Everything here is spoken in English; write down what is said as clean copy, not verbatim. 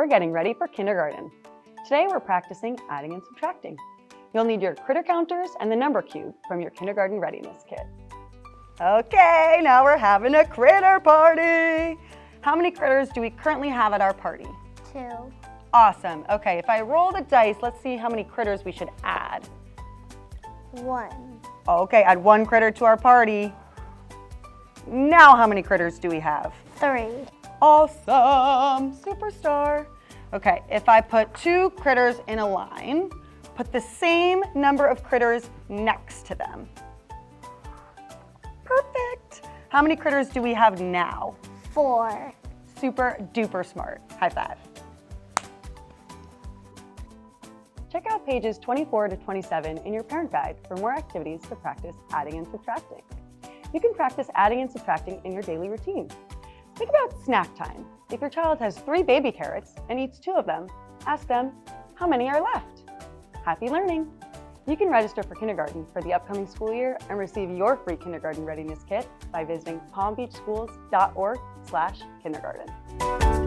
we're getting ready for kindergarten. Today we're practicing adding and subtracting. You'll need your critter counters and the number cube from your kindergarten readiness kit. Okay, now we're having a critter party. How many critters do we currently have at our party? 2. Awesome. Okay, if I roll the dice, let's see how many critters we should add. 1. Okay, add 1 critter to our party. Now how many critters do we have? 3. Awesome, superstar. Okay, if I put 2 critters in a line, put the same number of critters next to them. Perfect. How many critters do we have now? 4. Super duper smart. High five. Check out pages 24 to 27 in your parent guide for more activities to practice adding and subtracting. You can practice adding and subtracting in your daily routine. Think about snack time. If your child has 3 baby carrots and eats 2 of them, ask them, how many are left? Happy learning! You can register for kindergarten for the upcoming school year and receive your free kindergarten readiness kit by visiting palmbeachschools.org/kindergarten.